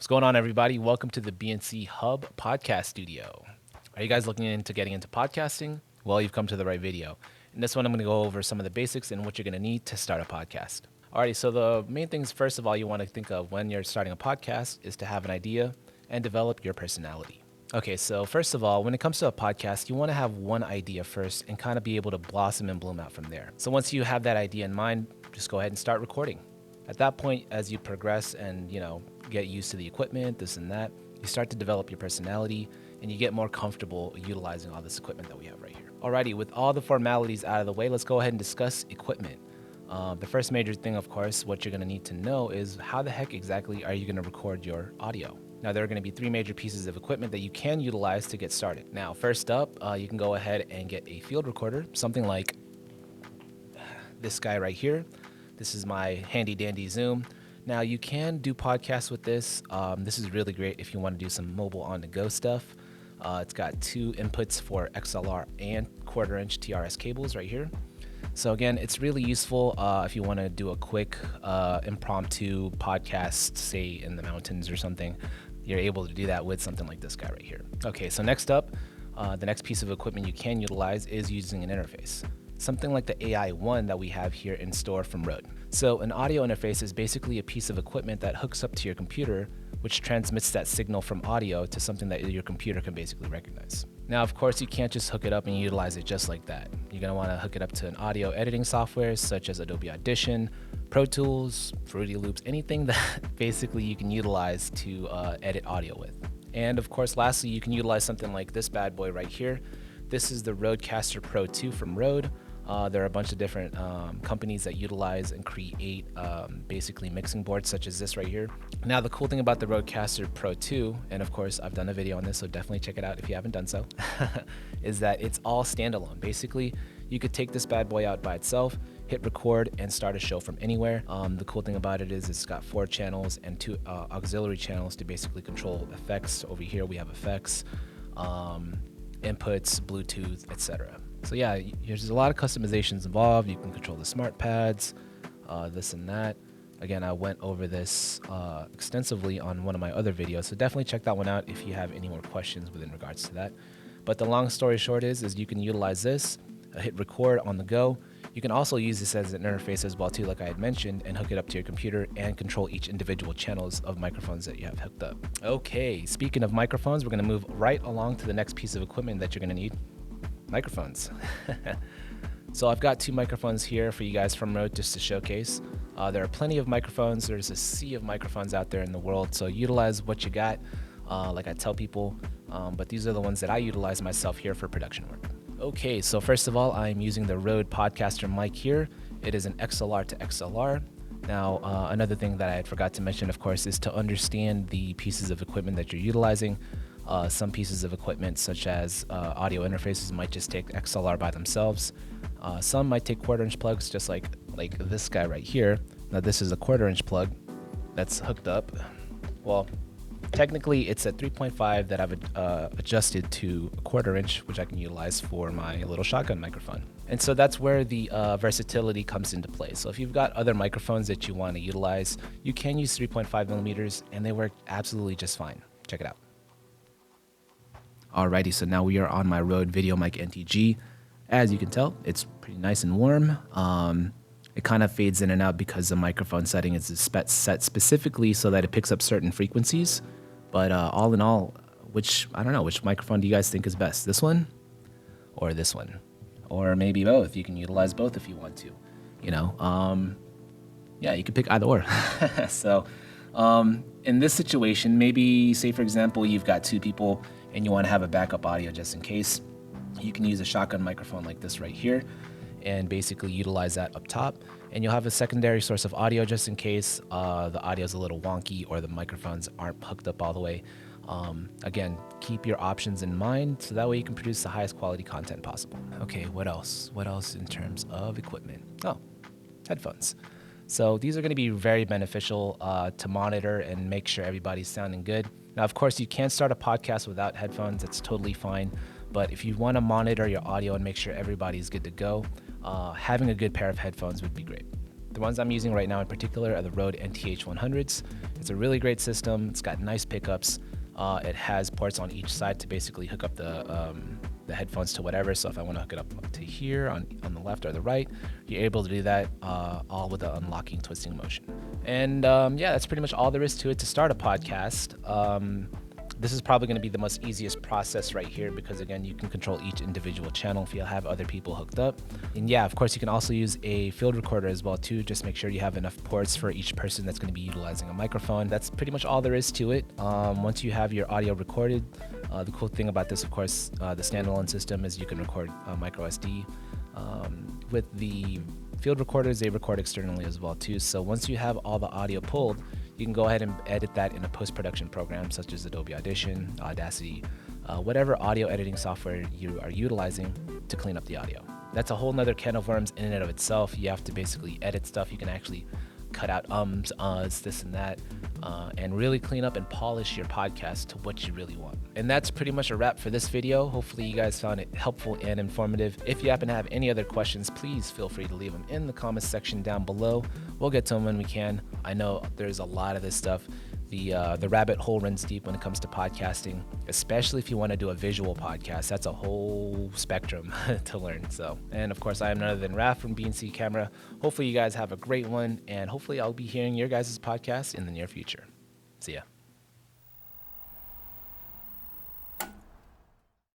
What's going on, everybody? Welcome to the B&C Hub podcast studio. Are you guys looking into getting into podcasting? Well, you've come to the right video. In this one, I'm going to go over some of the basics and what you're going to need to start a podcast. Alrighty, so the main things, first of all, you want to think of when you're starting a podcast is to have an idea and develop your personality. Okay, so first of all, when it comes to a podcast, you want to have one idea first and kind of be able to blossom and bloom out from there. So once you have that idea in mind, just go ahead and start recording. At that point, as you progress and, get used to the equipment, this and that, you start to develop your personality and you get more comfortable utilizing all this equipment that we have right here. Alrighty, with all the formalities out of the way, let's go ahead and discuss equipment. The first major thing, of course, what you're going to need to know is how the heck exactly are you going to record your audio? Now, there are going to be three major pieces of equipment that you can utilize to get started. Now, first up, you can go ahead and get a field recorder, something like this guy right here. This is my handy dandy Zoom. Now, you can do podcasts with this. This is really great if you want to do some mobile on-the-go stuff. It's got two inputs for XLR and 1/4-inch TRS cables right here. So again, it's really useful if you want to do a quick impromptu podcast, say in the mountains or something. You're able to do that with something like this guy right here. Okay, so next up, the next piece of equipment you can utilize is using an interface. Something like the AI1 that we have here in store from Rode. So an audio interface is basically a piece of equipment that hooks up to your computer, which transmits that signal from audio to something that your computer can basically recognize. Now, of course, you can't just hook it up and utilize it just like that. You're gonna wanna hook it up to an audio editing software such as Adobe Audition, Pro Tools, Fruity Loops, anything that basically you can utilize to edit audio with. And of course, lastly, you can utilize something like this bad boy right here. This is the RODECaster Pro II from Rode. There are a bunch of different companies that utilize and create basically mixing boards such as this right here. Now, the cool thing about the RODECaster Pro II, and of course I've done a video on this, so definitely check it out if you haven't done so, is that it's all standalone. Basically, you could take this bad boy out by itself, hit record, and start a show from anywhere. The cool thing about it is it's got 4 channels and 2 auxiliary channels to basically control effects. Over here we have effects, inputs, Bluetooth, etc. So yeah, there's a lot of customizations involved. You can control the smart pads, this and that. Again, I went over this extensively on one of my other videos, so definitely check that one out if you have any more questions within regards to that. But the long story short is you can utilize this, hit record on the go. You can also use this as an interface as well too, like I had mentioned, and hook it up to your computer and control each individual channels of microphones that you have hooked up. Okay, speaking of microphones, we're gonna move right along to the next piece of equipment that you're gonna need. Microphones. So I've got 2 microphones here for you guys from Rode just to showcase. There are plenty of microphones. There's a sea of microphones out there in the world, so utilize what you got, like I tell people, but these are the ones that I utilize myself here for production work. Okay, so first of all, I'm using the Rode Podcaster mic here. It is an XLR to XLR. Now, another thing that I forgot to mention, of course, is to understand the pieces of equipment that you're utilizing. Some pieces of equipment, such as audio interfaces, might just take XLR by themselves. Some might take 1/4-inch plugs, just like this guy right here. Now, this is a 1/4-inch plug that's hooked up. Well, technically, it's a 3.5 that I've adjusted to a 1/4-inch, which I can utilize for my little shotgun microphone. And so that's where the versatility comes into play. So if you've got other microphones that you want to utilize, you can use 3.5 millimeters, and they work absolutely just fine. Check it out. Alrighty, so now we are on my Rode VideoMic NTG. As you can tell, it's pretty nice and warm. It kind of fades in and out because the microphone setting is set specifically so that it picks up certain frequencies. But all in all, which microphone do you guys think is best? This one or this one? Or maybe both. You can utilize both if you want to. Yeah, you can pick either or. So in this situation, maybe say for example, you've got 2 people and you want to have a backup audio just in case. You can use a shotgun microphone like this right here and basically utilize that up top, and you'll have a secondary source of audio just in case the audio is a little wonky or the microphones aren't hooked up all the way. Again, keep your options in mind so that way you can produce the highest quality content possible. Okay, what else? What else in terms of equipment? Oh, headphones. So these are going to be very beneficial to monitor and make sure everybody's sounding good. Now, of course, you can't start a podcast without headphones. That's totally fine. But if you want to monitor your audio and make sure everybody's good to go, having a good pair of headphones would be great. The ones I'm using right now in particular are the Rode NTH100s. It's a really great system. It's got nice pickups. It has ports on each side to basically hook up the headphones to whatever. So if I want to hook it up to here on the left or the right, you're able to do that all with the unlocking twisting motion. And yeah, that's pretty much all there is to it to start a podcast. This is probably going to be the most easiest process right here because, again, you can control each individual channel if you have other people hooked up. And yeah, of course, you can also use a field recorder as well too. Just make sure you have enough ports for each person that's going to be utilizing a microphone. That's pretty much all there is to it. Once you have your audio recorded, the cool thing about this, of course, the standalone system is you can record micro SD. With the field recorders, they record externally as well too. So once you have all the audio pulled, you can go ahead and edit that in a post-production program such as Adobe Audition, Audacity, whatever audio editing software you are utilizing to clean up the audio. That's a whole nother can of worms in and of itself. You have to basically edit stuff. You can actually cut out ums, uhs, this and that, and really clean up and polish your podcast to what you really want. And that's pretty much a wrap for this video. Hopefully you guys found it helpful and informative. If you happen to have any other questions, please feel free to leave them in the comments section down below. We'll get to them when we can. I know there's a lot of this stuff. The rabbit hole runs deep when it comes to podcasting, especially if you want to do a visual podcast. That's a whole spectrum to learn. So, and of course, I am none other than Raph from B&C Camera. Hopefully you guys have a great one, and hopefully I'll be hearing your guys' podcast in the near future. See ya.